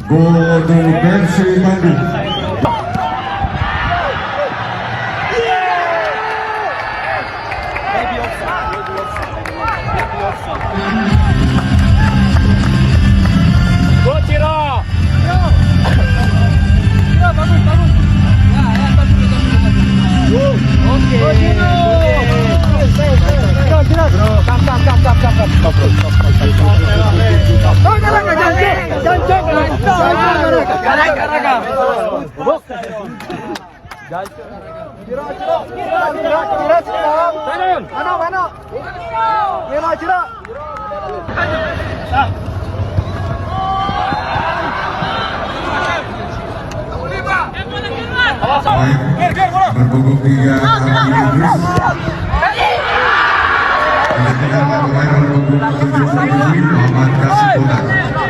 Gol Persib Bandung. Go Ciro. Oke. Berpunggung 3 Idris. Dengan pemain berpunggung 7 Muhammad Kasibullah.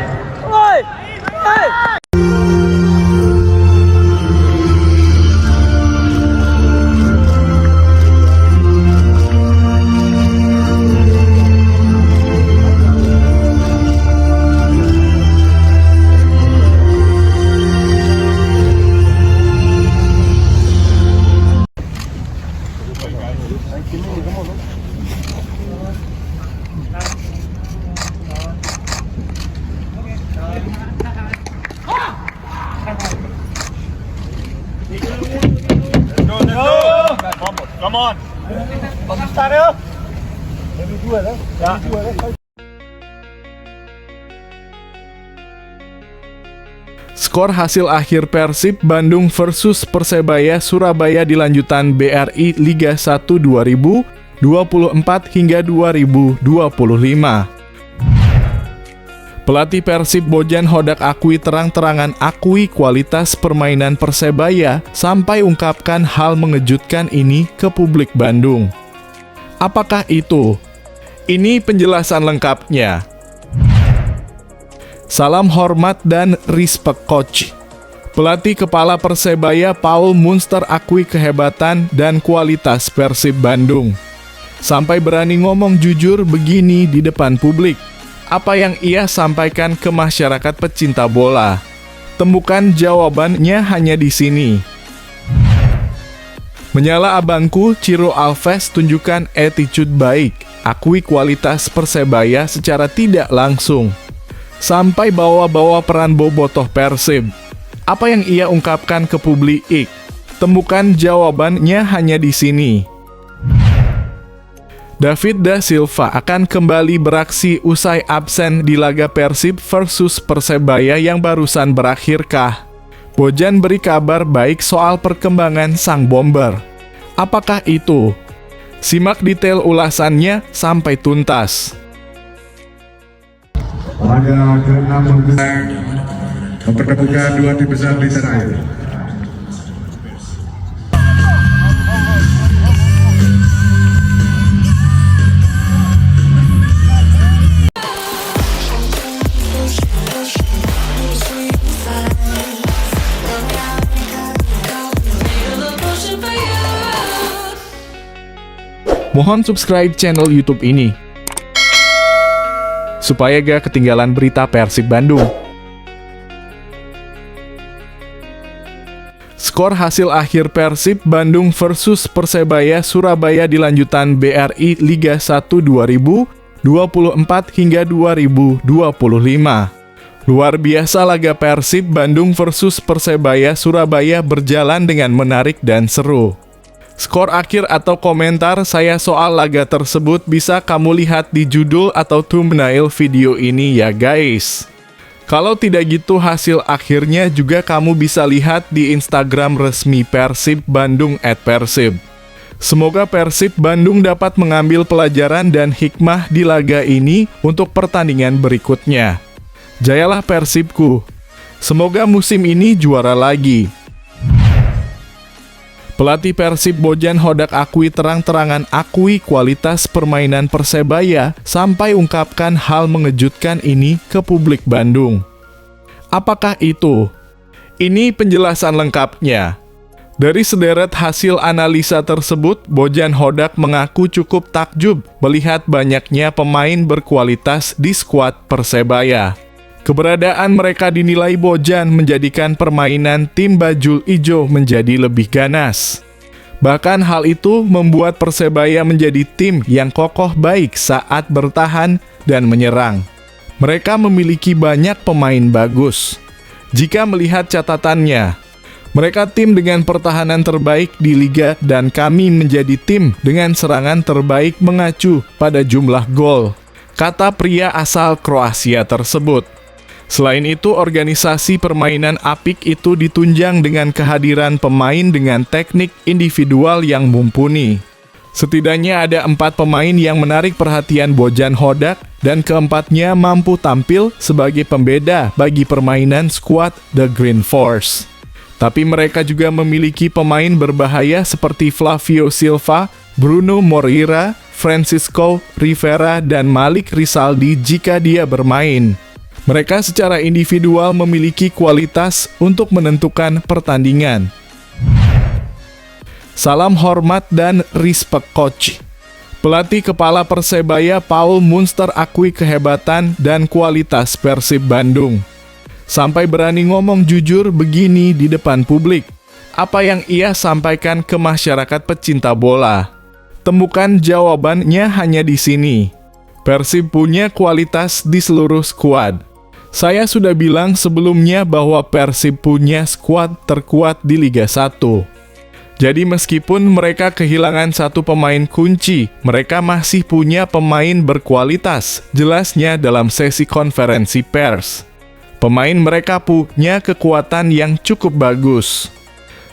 Come on. Start ya. Lebih dua lah. Ya. Skor hasil akhir Persib Bandung versus Persebaya Surabaya di lanjutan BRI Liga 1 2024 hingga 2025. Pelatih Persib Bojan Hodak akui terang-terangan akui kualitas permainan Persebaya sampai ungkapkan hal mengejutkan ini ke publik Bandung. Apakah itu? Ini penjelasan lengkapnya. Salam hormat dan respect coach. Pelatih kepala Persebaya Paul Munster akui kehebatan dan kualitas Persib Bandung. Sampai berani ngomong jujur begini di depan publik. Apa yang ia sampaikan ke masyarakat pecinta bola? Temukan jawabannya hanya di sini. Menyala abangku, Ciro Alves tunjukkan attitude baik, akui kualitas Persebaya secara tidak langsung. Sampai bawa-bawa peran bobotoh Persib. Apa yang ia ungkapkan ke publik? Temukan jawabannya hanya di sini. David Da Silva akan kembali beraksi usai absen di laga Persib versus Persebaya yang barusan berakhirkah? Bojan beri kabar baik soal perkembangan sang bomber. Apakah itu? Simak detail ulasannya sampai tuntas. Pada ke-6 mempertemukan dua tim besar di tanah air. Mohon subscribe channel YouTube ini supaya gak ketinggalan berita Persib Bandung. Skor hasil akhir Persib Bandung versus Persebaya Surabaya di lanjutan BRI Liga 1 2024 hingga 2025. Luar biasa laga Persib Bandung versus Persebaya Surabaya berjalan dengan menarik dan seru. Skor akhir atau komentar saya soal laga tersebut bisa kamu lihat di judul atau thumbnail video ini ya guys. Kalau tidak gitu hasil akhirnya juga kamu bisa lihat di Instagram resmi Persib Bandung @persib. Semoga Persib Bandung dapat mengambil pelajaran dan hikmah di laga ini untuk pertandingan berikutnya. Jayalah Persibku. Semoga musim ini juara lagi. Pelatih Persib Bojan Hodak akui terang-terangan akui kualitas permainan Persebaya sampai ungkapkan hal mengejutkan ini ke publik Bandung. Apakah itu? Ini penjelasan lengkapnya. Dari sederet hasil analisa tersebut, Bojan Hodak mengaku cukup takjub melihat banyaknya pemain berkualitas di skuad Persebaya. Keberadaan mereka dinilai Bojan menjadikan permainan tim Bajul Ijo menjadi lebih ganas. Bahkan hal itu membuat Persebaya menjadi tim yang kokoh baik saat bertahan dan menyerang. Mereka memiliki banyak pemain bagus. Jika melihat catatannya, mereka tim dengan pertahanan terbaik di liga dan kami menjadi tim dengan serangan terbaik mengacu pada jumlah gol, kata pria asal Kroasia tersebut. Selain itu, organisasi permainan apik itu ditunjang dengan kehadiran pemain dengan teknik individual yang mumpuni. Setidaknya ada 4 pemain yang menarik perhatian Bojan Hodak dan keempatnya mampu tampil sebagai pembeda bagi permainan skuad The Green Force. Tapi mereka juga memiliki pemain berbahaya seperti Flavio Silva, Bruno Moreira, Francisco Rivera, dan Malik Rizaldi jika dia bermain. Mereka secara individual memiliki kualitas untuk menentukan pertandingan. Salam hormat dan respect coach. Pelatih kepala Persebaya Paul Munster akui kehebatan dan kualitas Persib Bandung. Sampai berani ngomong jujur begini di depan publik. Apa yang ia sampaikan ke masyarakat pecinta bola? Temukan jawabannya hanya di sini. Persib punya kualitas di seluruh skuad. Saya sudah bilang sebelumnya bahwa Persib punya skuad terkuat di Liga 1. Jadi meskipun mereka kehilangan satu pemain kunci, mereka masih punya pemain berkualitas, jelasnya dalam sesi konferensi pers. Pemain mereka punya kekuatan yang cukup bagus.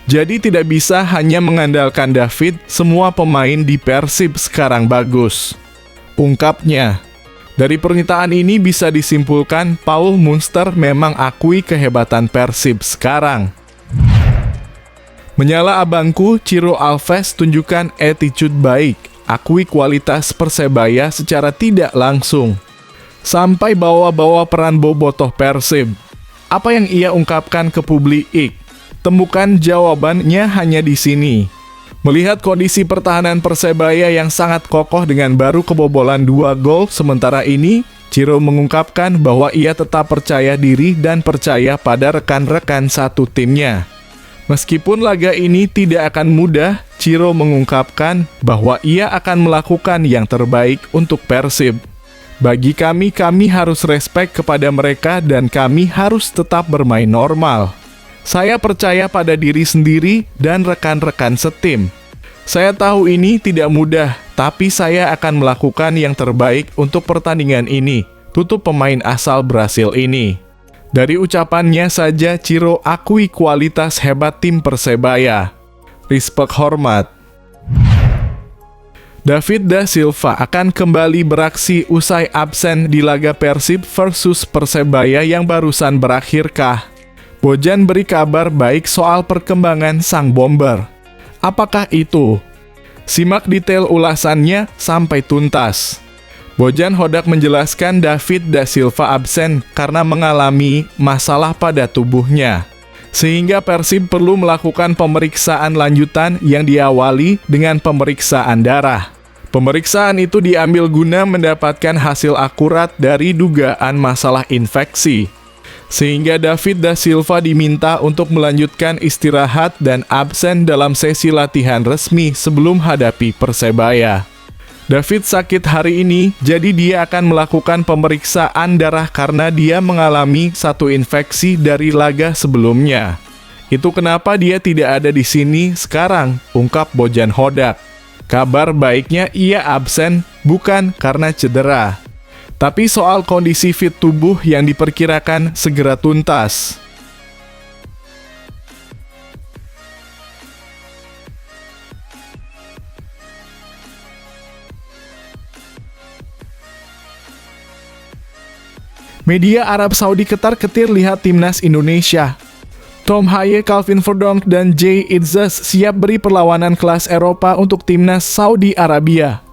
Jadi tidak bisa hanya mengandalkan David, semua pemain di Persib sekarang bagus, ungkapnya. Dari pernyataan ini bisa disimpulkan Paul Munster memang akui kehebatan Persib sekarang. Menyala abangku, Ciro Alves tunjukkan attitude baik, akui kualitas Persebaya secara tidak langsung. Sampai bawa-bawa peran bobotoh Persib. Apa yang ia ungkapkan ke publik? Temukan jawabannya hanya di sini. Melihat kondisi pertahanan Persebaya yang sangat kokoh dengan baru kebobolan 2 gol sementara ini, Ciro mengungkapkan bahwa ia tetap percaya diri dan percaya pada rekan-rekan satu timnya. Meskipun laga ini tidak akan mudah, Ciro mengungkapkan bahwa ia akan melakukan yang terbaik untuk Persib. Bagi kami harus respect kepada mereka dan kami harus tetap bermain normal. Saya percaya pada diri sendiri dan rekan-rekan setim. Saya tahu ini tidak mudah, tapi saya akan melakukan yang terbaik untuk pertandingan ini, tutup pemain asal Brasil ini. Dari ucapannya saja Ciro akui kualitas hebat tim Persebaya. Respect hormat. David da Silva akan kembali beraksi usai absen di laga Persib versus Persebaya yang barusan berakhirkah? Bojan beri kabar baik soal perkembangan sang bomber. Apakah itu? Simak detail ulasannya sampai tuntas. Bojan Hodak menjelaskan David da Silva absen karena mengalami masalah pada tubuhnya, sehingga Persib perlu melakukan pemeriksaan lanjutan yang diawali dengan pemeriksaan darah. Pemeriksaan itu diambil guna mendapatkan hasil akurat dari dugaan masalah infeksi. Sehingga David da Silva diminta untuk melanjutkan istirahat dan absen dalam sesi latihan resmi sebelum hadapi Persebaya. David sakit hari ini, jadi dia akan melakukan pemeriksaan darah karena dia mengalami satu infeksi dari laga sebelumnya. Itu kenapa dia tidak ada di sini sekarang, ungkap Bojan Hodak. Kabar baiknya ia absen bukan karena cedera, tapi soal kondisi fit tubuh yang diperkirakan segera tuntas. Media Arab Saudi ketar-ketir lihat timnas Indonesia. Tom Haye, Calvin Verdonk, dan Jay Itzes siap beri perlawanan kelas Eropa untuk timnas Saudi Arabia.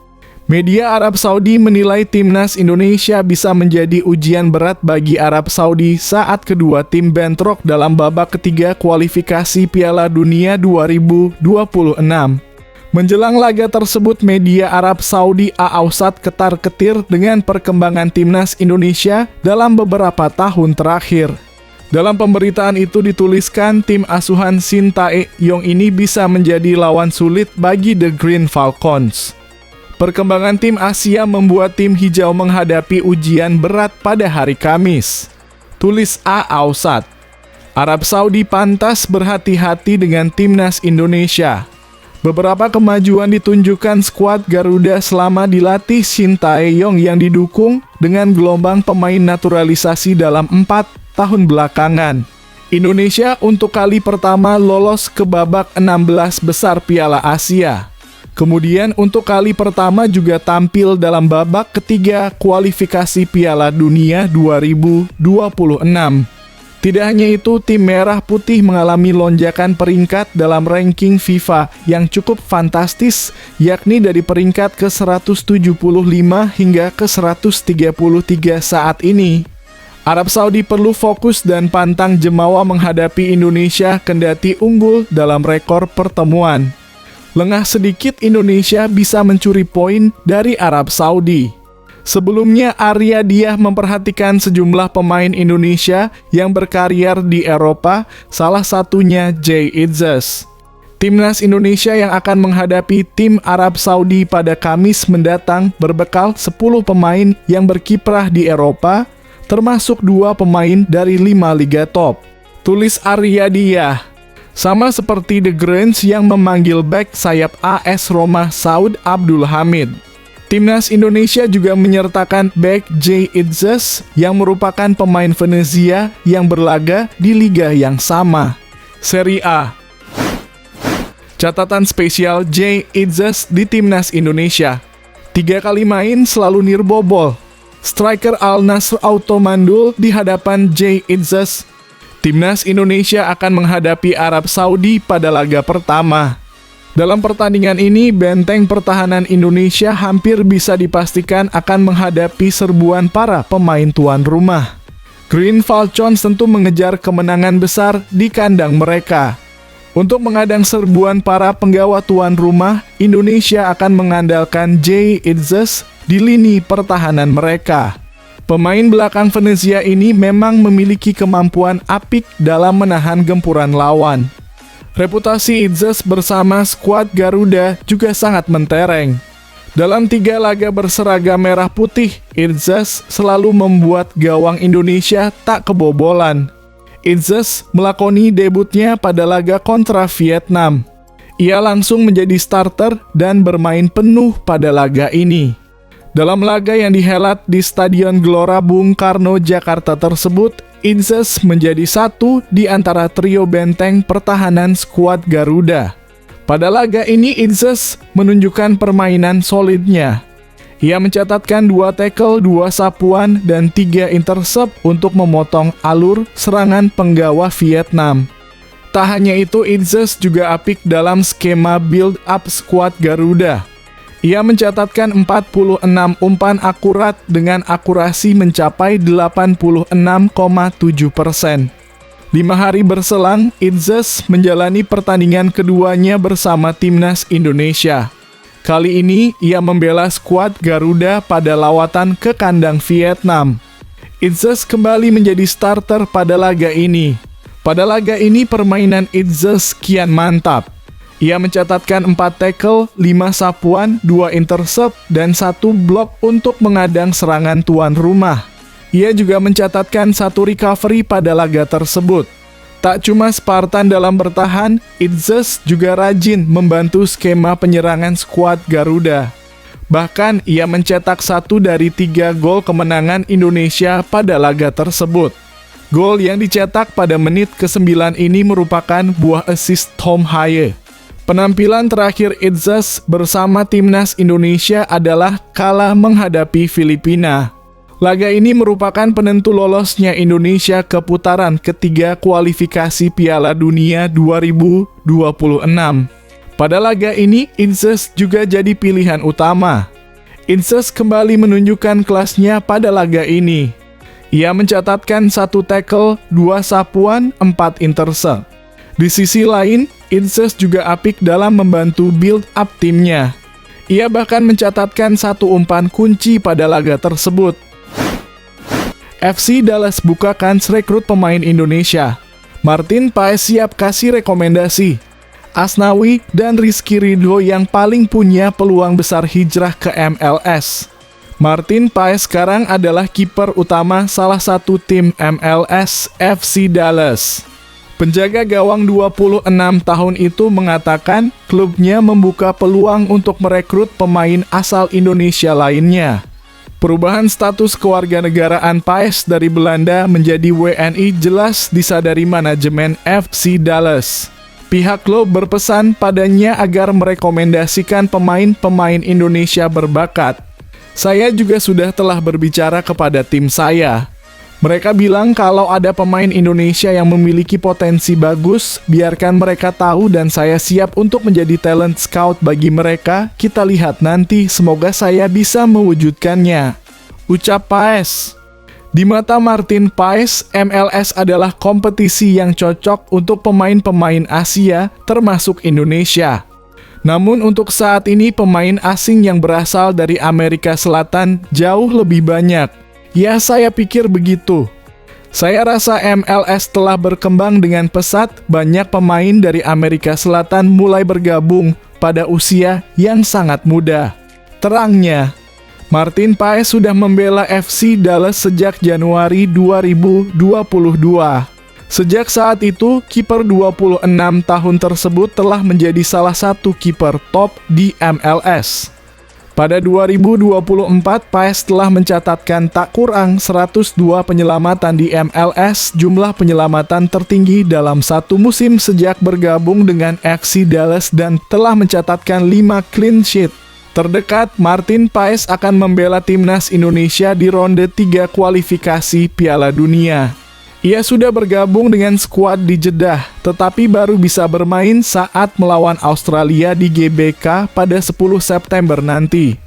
Media Arab Saudi menilai timnas Indonesia bisa menjadi ujian berat bagi Arab Saudi saat kedua tim bentrok dalam babak ketiga kualifikasi Piala Dunia 2026. Menjelang laga tersebut, media Arab Saudi Al-Awsat ketar-ketir dengan perkembangan timnas Indonesia dalam beberapa tahun terakhir. Dalam pemberitaan itu dituliskan tim asuhan Shin Tae-yong ini bisa menjadi lawan sulit bagi The Green Falcons. Perkembangan tim Asia membuat tim hijau menghadapi ujian berat pada hari Kamis. Tulis Al-Awsat. Arab Saudi pantas berhati-hati dengan timnas Indonesia. Beberapa kemajuan ditunjukkan skuad Garuda selama dilatih Shin Tae-yong yang didukung dengan gelombang pemain naturalisasi dalam 4 tahun belakangan. Indonesia untuk kali pertama lolos ke babak 16 besar Piala Asia. Kemudian untuk kali pertama juga tampil dalam babak ketiga kualifikasi Piala Dunia 2026. Tidak hanya itu, tim Merah Putih mengalami lonjakan peringkat dalam ranking FIFA yang cukup fantastis, yakni dari peringkat ke-175 hingga ke-133 saat ini. Arab Saudi perlu fokus dan pantang jemawa menghadapi Indonesia kendati unggul dalam rekor pertemuan. Lengah sedikit Indonesia bisa mencuri poin dari Arab Saudi. Sebelumnya Arya Diah memperhatikan sejumlah pemain Indonesia yang berkarier di Eropa, salah satunya Jay Itzes. Timnas Indonesia yang akan menghadapi tim Arab Saudi pada Kamis mendatang berbekal 10 pemain yang berkiprah di Eropa, termasuk 2 pemain dari 5 liga top. Tulis Arya Diah. Sama seperti The Greens yang memanggil bek sayap AS Roma Saud Abdul Hamid. Timnas Indonesia juga menyertakan bek Jay Itzes yang merupakan pemain Venezia yang berlaga di liga yang sama, Serie A. Catatan spesial Jay Itzes di Timnas Indonesia. 3 kali main selalu nirbobol. Striker Al Nassr Auto mandul di hadapan Jay Itzes. Timnas Indonesia akan menghadapi Arab Saudi pada laga pertama. Dalam pertandingan ini, benteng pertahanan Indonesia hampir bisa dipastikan akan menghadapi serbuan para pemain tuan rumah. Green Falcons tentu mengejar kemenangan besar di kandang mereka. Untuk menghadang serbuan para penggawa tuan rumah, Indonesia akan mengandalkan Jay Itzes di lini pertahanan mereka. Pemain belakang Venezia ini memang memiliki kemampuan apik dalam menahan gempuran lawan. Reputasi Itzes bersama skuad Garuda juga sangat mentereng. Dalam 3 laga berseragam merah putih, Itzes selalu membuat gawang Indonesia tak kebobolan. Itzes melakoni debutnya pada laga kontra Vietnam. Ia langsung menjadi starter dan bermain penuh pada laga ini. Dalam laga yang dihelat di Stadion Gelora Bung Karno, Jakarta tersebut, Itzes menjadi satu di antara trio benteng pertahanan skuad Garuda. Pada laga ini, Itzes menunjukkan permainan solidnya. Ia mencatatkan 2 tackle, 2 sapuan, dan 3 intercept untuk memotong alur serangan penggawa Vietnam. Tak hanya itu, Itzes juga apik dalam skema build-up skuad Garuda. Ia mencatatkan 46 umpan akurat dengan akurasi mencapai 86,7%. 5 hari berselang, Itzes menjalani pertandingan keduanya bersama Timnas Indonesia. Kali ini, ia membela skuad Garuda pada lawatan ke kandang Vietnam. Itzes kembali menjadi starter pada laga ini. Pada laga ini, permainan Itzes kian mantap. Ia mencatatkan 4 tackle, 5 sapuan, 2 intercept, dan 1 blok untuk mengadang serangan tuan rumah. Ia juga mencatatkan 1 recovery pada laga tersebut. Tak cuma Spartan dalam bertahan, Itzes juga rajin membantu skema penyerangan skuad Garuda. Bahkan, ia mencetak 1 dari 3 gol kemenangan Indonesia pada laga tersebut. Gol yang dicetak pada menit ke-9 ini merupakan buah assist Tom Haye. Penampilan terakhir Itzes bersama Timnas Indonesia adalah kalah menghadapi Filipina. Laga ini merupakan penentu lolosnya Indonesia ke putaran ketiga kualifikasi Piala Dunia 2026. Pada laga ini, Inces juga jadi pilihan utama. Inces kembali menunjukkan kelasnya pada laga ini. Ia mencatatkan 1 tackle, 2 sapuan, 4 intercept. Di sisi lain, Inces juga apik dalam membantu build up timnya. Ia bahkan mencatatkan 1 umpan kunci pada laga tersebut. FC Dallas buka kans rekrut pemain Indonesia. Martin Paes siap kasih rekomendasi. Asnawi dan Rizky Ridho yang paling punya peluang besar hijrah ke MLS. Martin Paes sekarang adalah kiper utama salah satu tim MLS, FC Dallas. Penjaga gawang 26 tahun itu mengatakan klubnya membuka peluang untuk merekrut pemain asal Indonesia lainnya. Perubahan status kewarganegaraan Paes dari Belanda menjadi WNI jelas disadari manajemen FC Dallas. Pihak klub berpesan padanya agar merekomendasikan pemain-pemain Indonesia berbakat. Saya juga telah berbicara kepada tim saya. Mereka bilang kalau ada pemain Indonesia yang memiliki potensi bagus, biarkan mereka tahu dan saya siap untuk menjadi talent scout bagi mereka. Kita lihat nanti, semoga saya bisa mewujudkannya, ucap Paes. Di mata Martin Paes, MLS adalah kompetisi yang cocok untuk pemain-pemain Asia, termasuk Indonesia. Namun untuk saat ini pemain asing yang berasal dari Amerika Selatan jauh lebih banyak. Ya, saya pikir begitu. Saya rasa MLS telah berkembang dengan pesat, banyak pemain dari Amerika Selatan mulai bergabung pada usia yang sangat muda, terangnya. Martin Paes sudah membela FC Dallas sejak Januari 2022. Sejak saat itu, kiper 26 tahun tersebut telah menjadi salah satu kiper top di MLS. Pada 2024, Paes telah mencatatkan tak kurang 102 penyelamatan di MLS, jumlah penyelamatan tertinggi dalam satu musim sejak bergabung dengan FC Dallas dan telah mencatatkan 5 clean sheet. Terdekat, Martin Paes akan membela timnas Indonesia di ronde 3 kualifikasi Piala Dunia. Ia sudah bergabung dengan skuad di Jeddah, tetapi baru bisa bermain saat melawan Australia di GBK pada 10 September nanti.